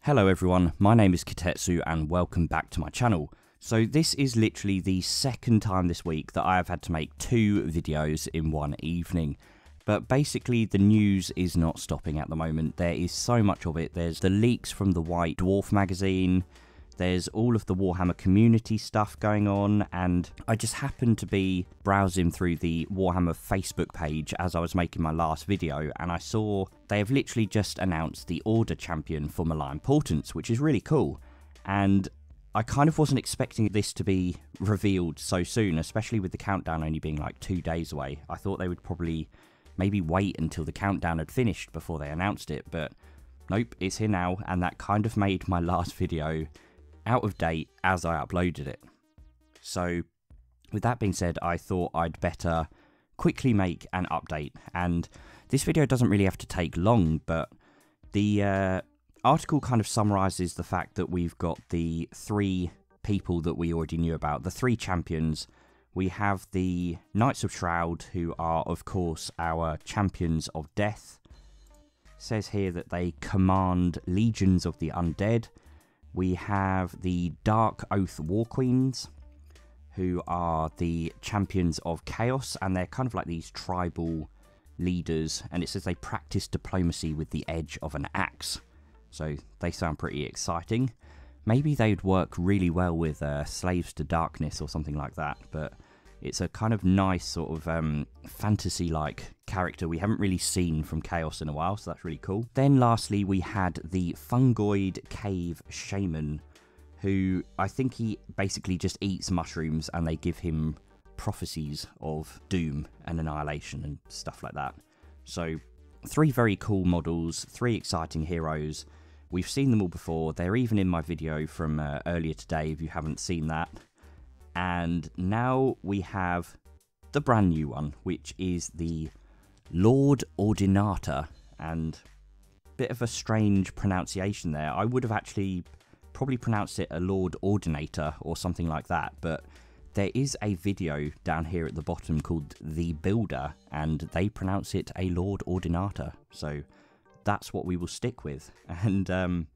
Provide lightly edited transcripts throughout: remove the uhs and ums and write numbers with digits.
Hello everyone, my name is Kitetsu and welcome back to my channel. So this is literally the second time this week that I have had to make two videos in one evening. But basically the news is not stopping at the moment. There is so much of it. There's the leaks from the White Dwarf magazine, there's all of the Warhammer community stuff going on, and I just happened to be browsing through the Warhammer Facebook page as I was making my last video, and I saw they have literally just announced the Order champion for Maligned Portents, which is really cool. And I kind of wasn't expecting this to be revealed so soon, especially with the countdown only being like 2 days away. I thought they would probably maybe wait until the countdown had finished before they announced it, but nope, it's here now, and that kind of made my last video out of date as I uploaded it. So with that being said, I thought I'd better quickly make an update, and this video doesn't really have to take long, but the article kind of summarizes the fact that we've got the three people that we already knew about, the three champions. We have the Knights of Shroud, who are of course our champions of death. It says here that they command legions of the undead. We have the Dark Oath War Queens, who are the champions of chaos, and they're kind of like these tribal leaders, and it says they practice diplomacy with the edge of an axe. So they sound pretty exciting. Maybe they'd work really well with Slaves to Darkness or something like that, but it's a kind of nice sort of fantasy-like character we haven't really seen from Chaos in a while, so that's really cool. Then lastly, we had the fungoid cave-shaman, who I think he basically just eats mushrooms and they give him prophecies of doom and annihilation and stuff like that. So three very cool models, three exciting heroes. We've seen them all before. They're even in my video from earlier today if you haven't seen that. And now we have the brand new one, which is the Lord-Ordinator, and a bit of a strange pronunciation there. I would have actually probably pronounced it a Lord-Ordinator or something like that, but there is a video down here at the bottom called The Builder, and they pronounce it a Lord-Ordinator, so that's what we will stick with. And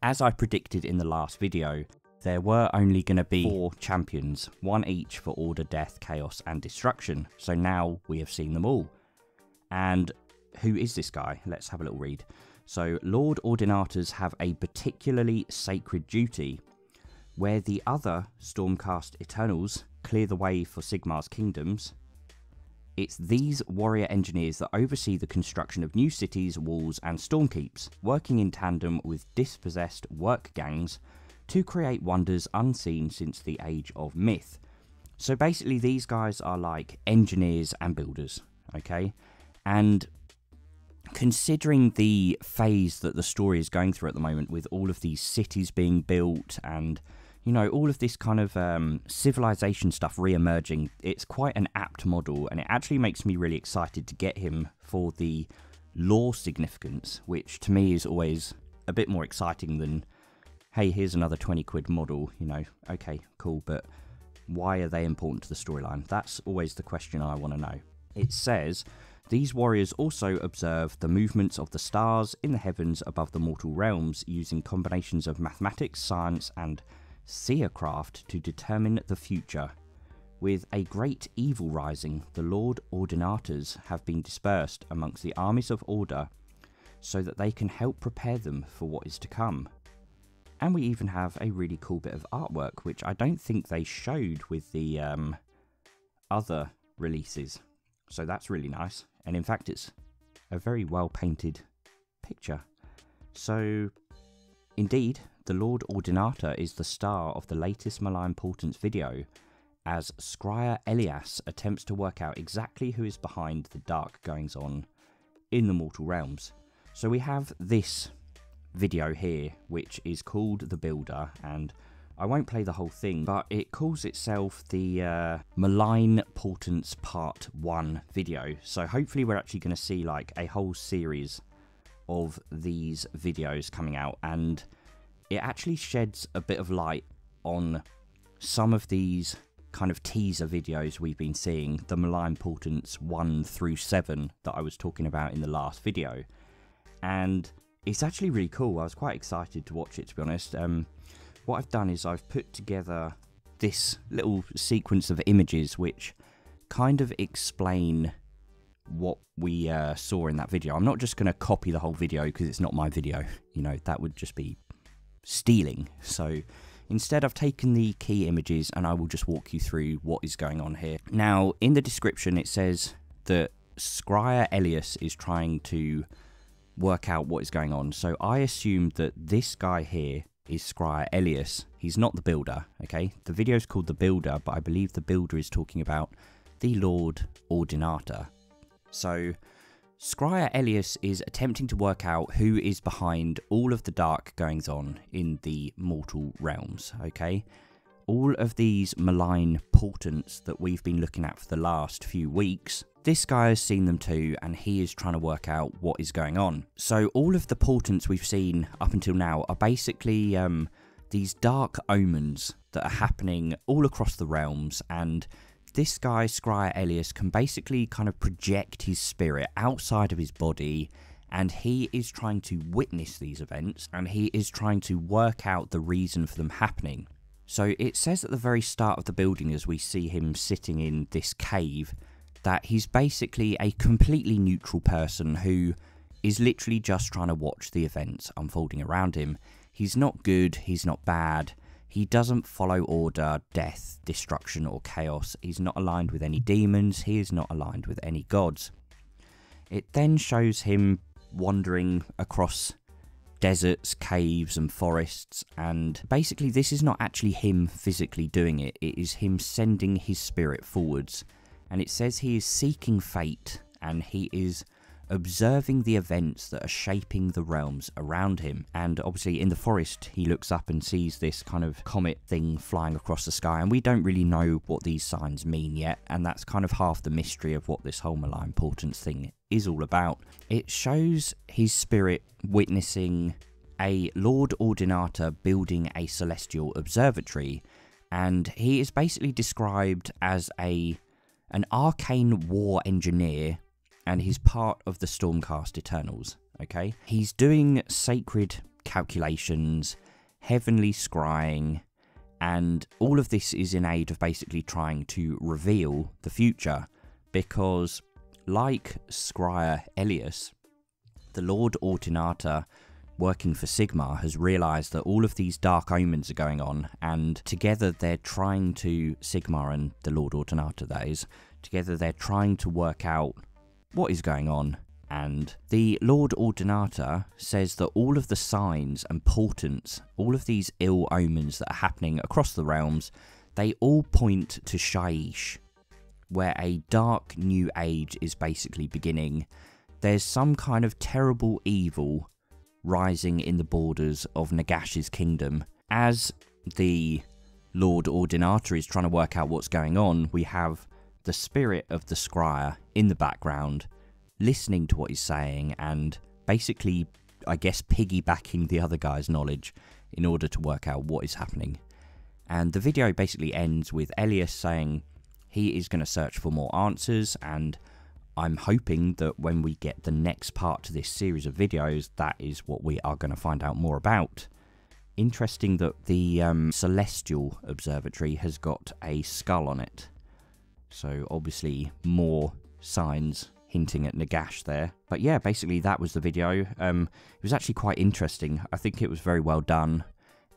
as I predicted in the last video, there were only going to be 4 champions, one each for Order, Death, Chaos and Destruction. So now we have seen them all. And who is this guy? Let's have a little read. So Lord-Ordinators have a particularly sacred duty. Where the other Stormcast Eternals clear the way for Sigmar's kingdoms, it's these warrior engineers that oversee the construction of new cities, walls and stormkeeps, working in tandem with dispossessed work gangs to create wonders unseen since the Age of Myth. So basically these guys are like engineers and builders, okay? And considering the phase that the story is going through at the moment, with all of these cities being built and, you know, all of this kind of civilization stuff re-emerging, it's quite an apt model, and it actually makes me really excited to get him for the lore significance, which to me is always a bit more exciting than, hey, here's another 20 quid model, you know, okay, cool, but why are they important to the storyline? That's always the question I want to know. It says, these warriors also observe the movements of the stars in the heavens above the mortal realms, using combinations of mathematics, science, and seercraft to determine the future. With a great evil rising, the Lord-Ordinators have been dispersed amongst the armies of Order so that they can help prepare them for what is to come. And we even have a really cool bit of artwork, which I don't think they showed with the other releases. So that's really nice. And in fact, it's a very well painted picture. So indeed, the Lord-Ordinator is the star of the latest Maligned Portents video, as Scryer Elias attempts to work out exactly who is behind the dark goings on in the mortal realms. So we have this video here, which is called The Builder, and I won't play the whole thing, but it calls itself the Maligned Portents Part 1 video. So hopefully we're actually going to see like a whole series of these videos coming out, and it actually sheds a bit of light on some of these kind of teaser videos we've been seeing, the Maligned Portents 1 through 7 that I was talking about in the last video. And it's actually really cool. I was quite excited to watch it, to be honest. What I've done is I've put together this little sequence of images which kind of explain what we saw in that video. I'm not just going to copy the whole video because it's not my video. You know, that would just be stealing. So instead, I've taken the key images and I will just walk you through what is going on here. Now, in the description, it says that Scryer Elias is trying to work out what is going on. So I assume that this guy here is Scryer Elias. He's not the builder, okay? The video is called The Builder, but I believe the builder is talking about the Lord-Ordinator. So Scryer Elias is attempting to work out who is behind all of the dark goings on in the mortal realms, okay? All of these malign portents that we've been looking at for the last few weeks, this guy has seen them too, and he is trying to work out what is going on. So all of the portents we've seen up until now are basically these dark omens that are happening all across the realms, and this guy, Scryer Elias, can basically kind of project his spirit outside of his body, and he is trying to witness these events, and he is trying to work out the reason for them happening. So it says at the very start of the building, as we see him sitting in this cave, that he's basically a completely neutral person who is literally just trying to watch the events unfolding around him. He's not good, he's not bad. He doesn't follow order, death, destruction, or chaos. He's not aligned with any demons. He is not aligned with any gods. It then shows him wandering across deserts, caves, and forests, and basically this is not actually him physically doing it. It is him sending his spirit forwards. And it says he is seeking fate, and he is observing the events that are shaping the realms around him. And obviously in the forest, he looks up and sees this kind of comet thing flying across the sky, and we don't really know what these signs mean yet, and that's kind of half the mystery of what this whole Maligned Portents thing is all about. It shows his spirit witnessing a Lord-Ordinator building a celestial observatory, and he is basically described as an arcane war engineer, and he's part of the Stormcast Eternals, okay? He's doing sacred calculations, heavenly scrying, and all of this is in aid of basically trying to reveal the future, because like Scryer Elias, the Lord-Ordinator working for Sigmar has realised that all of these dark omens are going on, and together they're trying to, Sigmar and the Lord-Ordinator that is, together they're trying to work out what is going on. And the Lord-Ordinator says that all of the signs and portents, all of these ill omens that are happening across the realms, they all point to Shaiish, where a dark new age is basically beginning. There's some kind of terrible evil rising in the borders of Nagash's kingdom. As the Lord-Ordinator is trying to work out what's going on, we have the spirit of the Scryer in the background, listening to what he's saying, and basically, I guess, piggybacking the other guy's knowledge in order to work out what is happening. And the video basically ends with Elias saying he is going to search for more answers, and I'm hoping that when we get the next part to this series of videos, that is what we are going to find out more about. Interesting that the Celestial Observatory has got a skull on it. So obviously more signs hinting at Nagash there. But yeah, basically that was the video. It was actually quite interesting. I think it was very well done.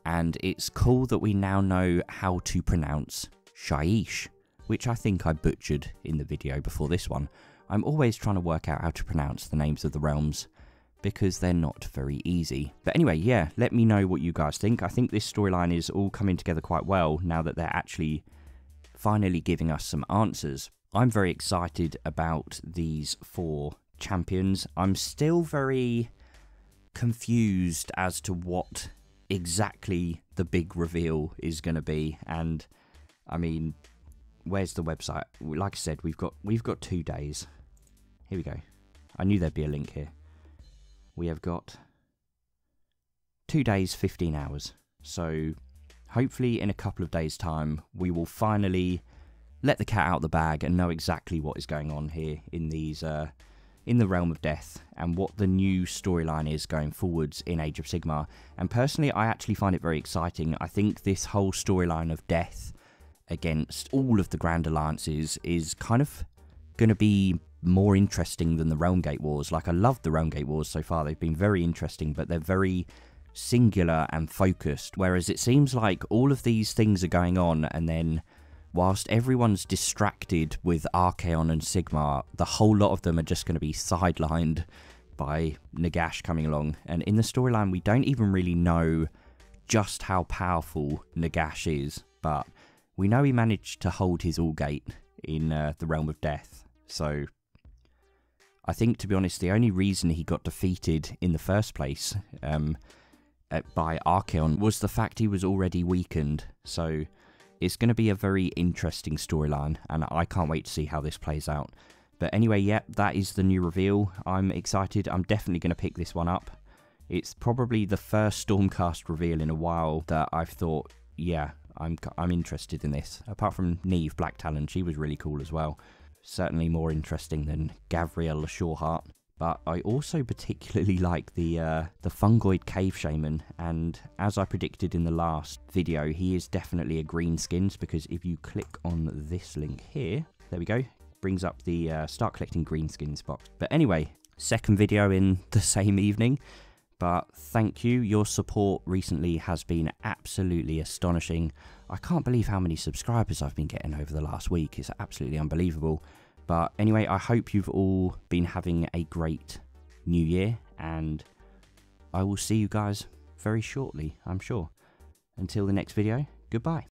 And it's cool that we now know how to pronounce Shaiish, which I think I butchered in the video before this one. I'm always trying to work out how to pronounce the names of the realms, because they're not very easy. But anyway, yeah, let me know what you guys think. I think this storyline is all coming together quite well now that they're actually finally giving us some answers. I'm very excited about these 4 champions. I'm still very confused as to what exactly the big reveal is going to be. And I mean, where's the website? Like I said, we've got 2 days. Here we go. I knew there'd be a link here. We have got 2 days, 15 hours. So hopefully in a couple of days' time, we will finally let the cat out of the bag and know exactly what is going on here in these in the Realm of Death and what the new storyline is going forwards in Age of Sigmar. And personally, I actually find it very exciting. I think this whole storyline of death against all of the Grand Alliances is kind of going to be more interesting than the Realmgate Wars. Like, I love the Realmgate Wars so far. They've been very interesting, but they're very singular and focused, whereas it seems like all of these things are going on, and then whilst everyone's distracted with Archaon and Sigmar, the whole lot of them are just going to be sidelined by Nagash coming along. And in the storyline, we don't even really know just how powerful Nagash is, but we know he managed to hold his Allgate in the Realm of Death. So I think, to be honest, the only reason he got defeated in the first place by Archaon was the fact he was already weakened. So it's going to be a very interesting storyline, and I can't wait to see how this plays out. But anyway, yeah, that is the new reveal. I'm excited. I'm definitely going to pick this one up. It's probably the first Stormcast reveal in a while that I've thought, yeah, I'm interested in this. Apart from Neve Black Talon, she was really cool as well. Certainly more interesting than Gavriel Shoreheart. But I also particularly like the fungoid cave-shaman, and as I predicted in the last video, he is definitely a green skins, because if you click on this link here, there we go, brings up the start collecting green skins box. But anyway, second video in the same evening, but thank you. Your support recently has been absolutely astonishing. I can't believe how many subscribers I've been getting over the last week. It's absolutely unbelievable. But anyway, I hope you've all been having a great new year, and I will see you guys very shortly, I'm sure. Until the next video, goodbye.